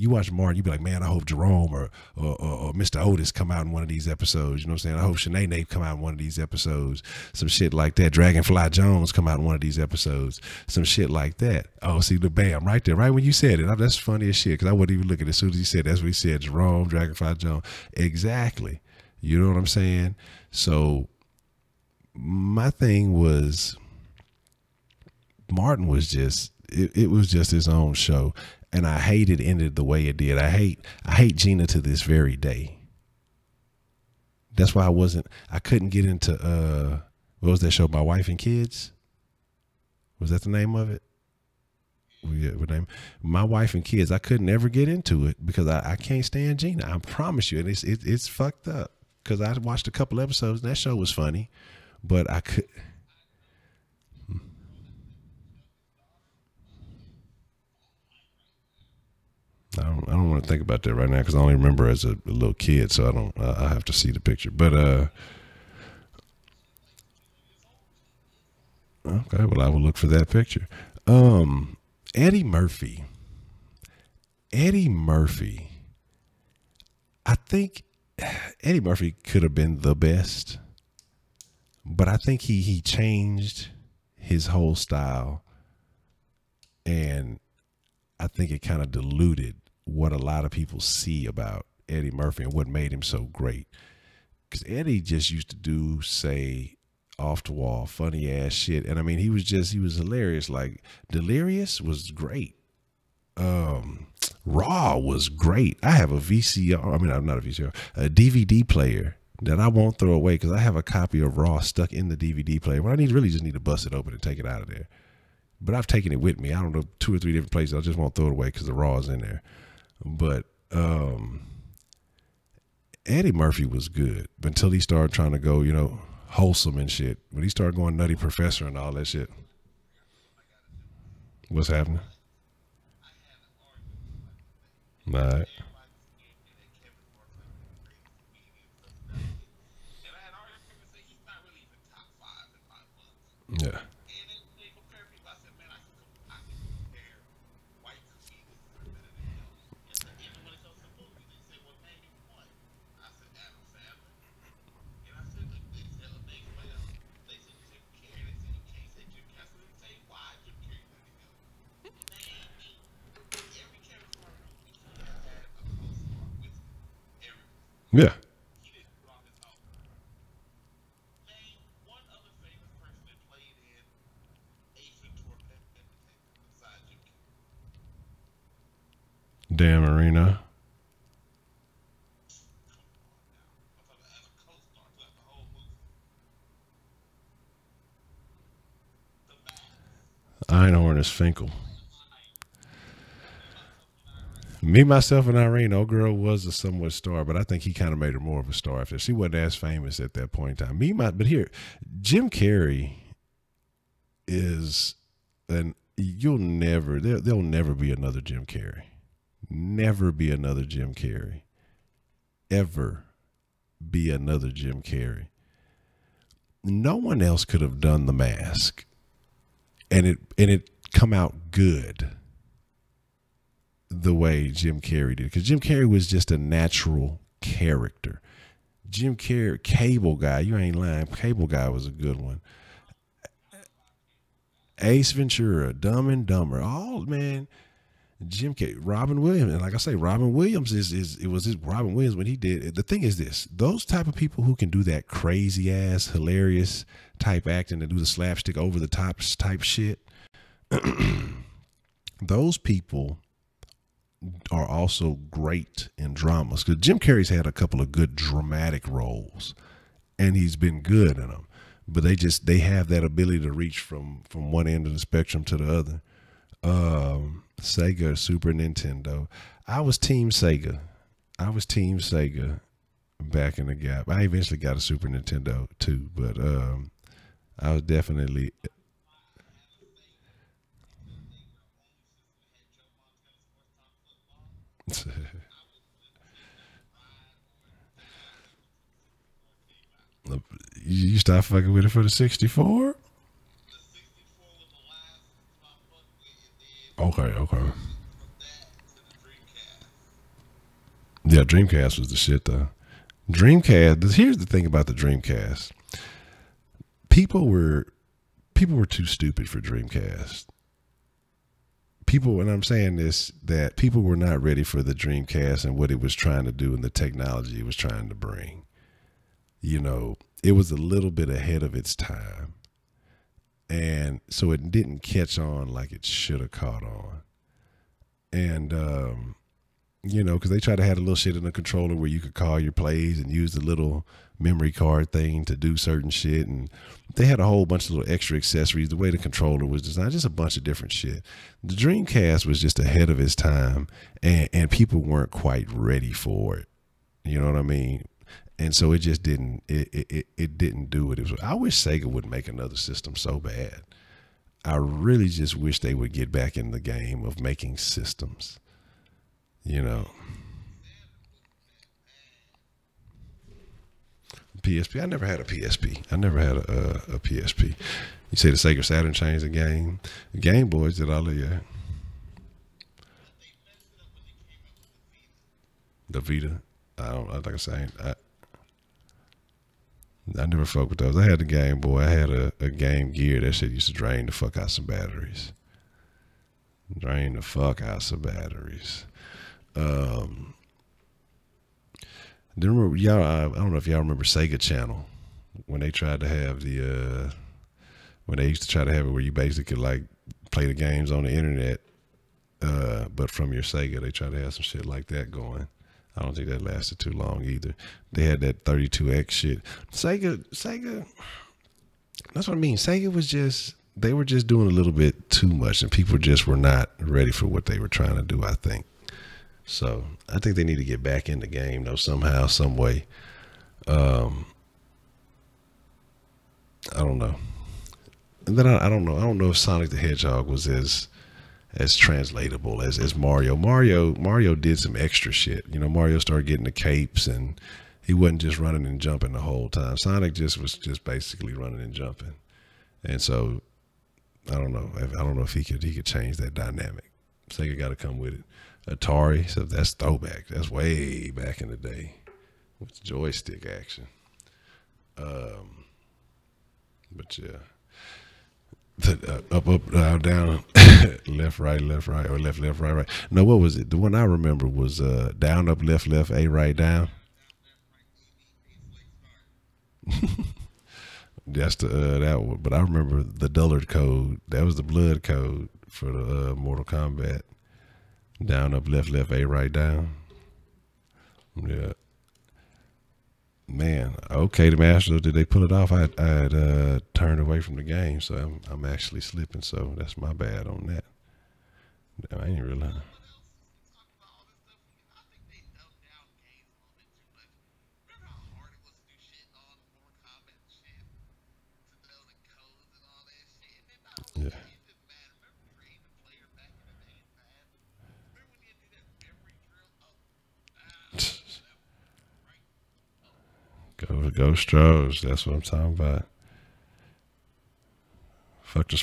you watch Martin, you be like, man, I hope Jerome or Mr. Otis come out in one of these episodes. You know what I'm saying? I hope Shanae come out in one of these episodes. Some shit like that. Dragonfly Jones come out in one of these episodes. Some shit like that. Oh, see the bam right there, right when you said it. That's funny as shit because I wouldn't even look at it as soon as he said. That's what he said. Jerome, Dragonfly Jones. Exactly. You know what I'm saying? So my thing was, Martin was just, it was just his own show. And I hate it ended the way it did. I hate Gina to this very day. That's why I couldn't get into, what was that show? My Wife and Kids? Was that the name of it? What name? My Wife and Kids. I couldn't ever get into it because I can't stand Gina. I promise you. And it's fucked up because I watched a couple episodes and that show was funny, but I could. I don't want to think about that right now because I only remember as a little kid, so I have to see the picture. But okay, well I will look for that picture. Eddie Murphy. Eddie Murphy. I think Eddie Murphy could have been the best, but I think he changed his whole style, and I think it kind of diluted what a lot of people see about Eddie Murphy and what made him so great. Because Eddie just used to say off the wall, funny ass shit. And I mean, he was hilarious. Like Delirious was great. Raw was great. I have a VCR, I mean, I'm not a VCR, a DVD player that I won't throw away because I have a copy of Raw stuck in the DVD player. Well, really just need to bust it open and take it out of there. But I've taken it with me. I don't know, 2 or 3 different places. I just won't throw it away because the Raw is in there. But Eddie Murphy was good until he started trying to go, wholesome and shit. When he started going Nutty Professor and all that shit. What's happening? All right. Yeah. Yeah. Dan Marino. Einhorn Finkel. Me, Myself, and Irene, old girl was a somewhat star, but I think he kind of made her more of a star after. She wasn't as famous at that point in time. But here, Jim Carrey is, and there'll never be another Jim Carrey. Never be another Jim Carrey. Ever be another Jim Carrey. No one else could have done The Mask, and it come out good the way Jim Carrey did, because Jim Carrey was just a natural character. Jim Carrey, Cable Guy, you ain't lying. Cable Guy was a good one. Ace Ventura, Dumb and Dumber, all man. Jim K. Robin Williams, and like I say, Robin Williams is Robin Williams when he did. The thing is this: those type of people who can do that crazy ass, hilarious type acting and do the slapstick over the top type shit. Those people are also great in dramas because Jim Carrey's had a couple of good dramatic roles, and he's been good in them. But they have that ability to reach from one end of the spectrum to the other. Sega, Super Nintendo. I was Team Sega. Back in the gap. I eventually got a Super Nintendo too, but I was definitely. You start fucking with it for the 64? Okay. Yeah, Dreamcast was the shit though. Dreamcast. Here's the thing about the Dreamcast. People were too stupid for Dreamcast. People, and I'm saying this, that people were not ready for the Dreamcast and what it was trying to do and the technology it was trying to bring. You know, it was a little bit ahead of its time. And so it didn't catch on like it should have caught on. And, you know, because they tried to have a little shit in the controller where you could call your plays and use the little memory card thing to do certain shit. And they had a whole bunch of little extra accessories. The way the controller was designed, just a bunch of different shit. The Dreamcast was just ahead of its time, and people weren't quite ready for it. You know what I mean? And so it just didn't. It didn't do what it was. I wish Sega would make another system so bad. I really just wish they would get back in the game of making systems. You know, PSP. I never had a PSP. I never had a PSP. You say the Sega Saturn changed the game. The Game Boys did all of that. The Vita. I don't. Like I say, I never fucked with those. I had the Game Boy. I had a Game Gear. That shit used to drain the fuck out some batteries. Drain the fuck out some batteries. Then remember, y'all, I don't know if y'all remember Sega Channel when they tried to have the when they used to try to have it where you basically like play the games on the internet, but from your Sega. They tried to have some shit like that going. I don't think that lasted too long either. They had that 32X shit. Sega. That's what I mean. Sega was just, they were just doing a little bit too much, and people just were not ready for what they were trying to do, I think. So I think they need to get back in the game though, somehow, some way. I don't know. And then I don't know. I don't know if Sonic the Hedgehog was as translatable as Mario. Mario did some extra shit. You know, Mario started getting the capes, and he wasn't just running and jumping the whole time. Sonic was just basically running and jumping. And so I don't know. I don't know if he could change that dynamic. Sega got to come with it. Atari, so that's throwback. That's way back in the day with joystick action. But yeah, up, down, left, right, or left, right. No, what was it? The one I remember was down, up, left, A, right, down. That's the that one. But I remember the Dullard code. That was the blood code for the Mortal Kombat. Down, up, left, A, right, down. Yeah. Man, okay, the Masters, did they pull it off? I had turned away from the game, so I'm actually slipping, so that's my bad on that. I ain't realize. Yeah. Go Stros. That's what I'm talking about. Fuck the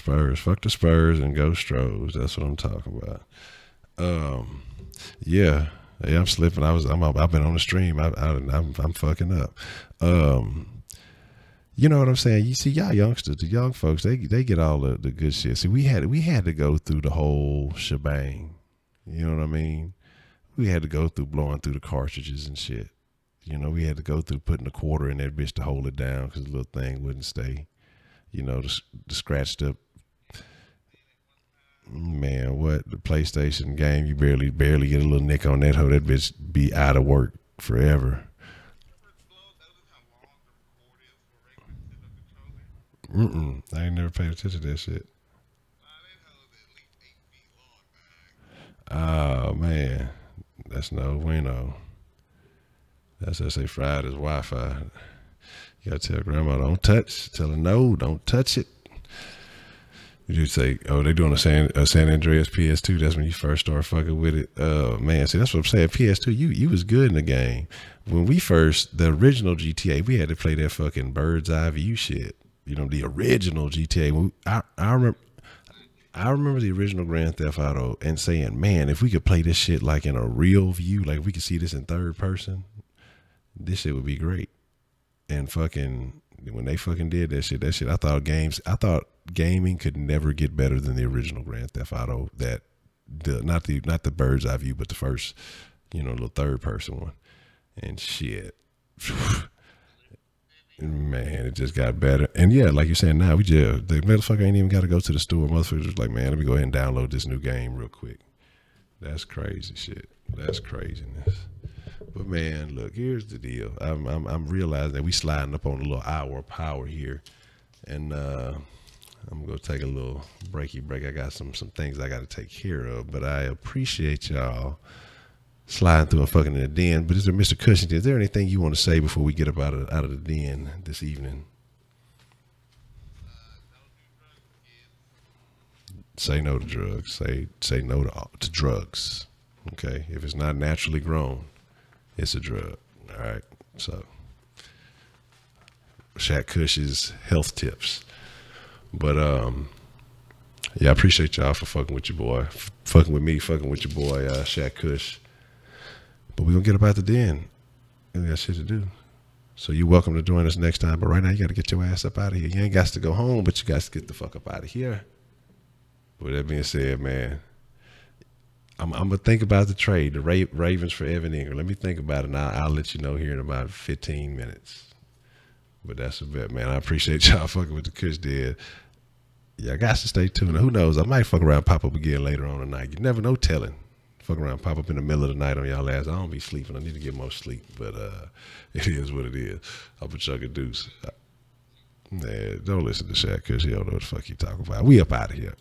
Spurs, and go Stros. That's what I'm talking about. Yeah, I'm slipping. I've been on the stream. I'm fucking up. You know what I'm saying? You see, y'all youngsters, the young folks, they get all the good shit. See, we had to go through the whole shebang You know what I mean? We had to go through blowing through the cartridges and shit. You know, we had to go through putting a quarter in that bitch to hold it down because the little thing wouldn't stay. You know, the scratched up. Man, what the PlayStation game? You barely get a little nick on that hoe. That bitch be out of work forever. I ain't never paid attention to that shit. Oh man, that's no bueno. That's as they fried as Wi-Fi. You gotta tell grandma don't touch. Tell her no, don't touch it. You say, oh, they doing a San Andreas PS2. That's when you first start fucking with it. Oh man, see that's what I'm saying. PS2, you was good in the game. When we first, the original GTA, we had to play that fucking bird's eye view shit. You know, the original GTA. I remember the original Grand Theft Auto and saying, man, if we could play this shit like in a real view, like we could see this in third person, this shit would be great. And fucking when they fucking did that shit, I thought gaming could never get better than the original Grand Theft Auto. Not the bird's eye view, but the first, little third person one. And shit. Man, it just got better. And yeah, like you're saying now, the motherfucker ain't even got to go to the store. Motherfuckers was like, man, let me go ahead and download this new game real quick. That's crazy shit. That's craziness. But man, look, here's the deal. I'm realizing that we sliding up on a little hour of power here, and I'm gonna take a little break. I got some things I got to take care of. But I appreciate y'all sliding through and fucking in the den. But is there, Mr. Cushing, is there anything you want to say before we get up out of the den this evening? Say no to drugs. Say no to drugs. Okay, if it's not naturally grown, it's a drug. All right. So, Shaq Kush's health tips. But yeah, I appreciate y'all for fucking with your boy, fucking with me, fucking with your boy, Shaq Kush. But we gonna get up out the den. We got shit to do. So you're welcome to join us next time. But right now, you got to get your ass up out of here. You ain't got to go home, but you got to get the fuck up out of here. With that being said, man, I'm gonna think about the trade, the Ravens for Evan Ingram. Let me think about it, and I'll let you know here in about 15 minutes. But that's a bet, man. I appreciate y'all fucking with the Kush did. Yeah, I got to stay tuned. Who knows? I might fuck around, pop up again later on tonight. You never know, telling. Fuck around, pop up in the middle of the night on y'all ass. I don't be sleeping. I need to get more sleep, but it is what it is. I'll put y'all a deuce. Nah, don't listen to Shaq because he don't know what the fuck he talking about. We up out of here.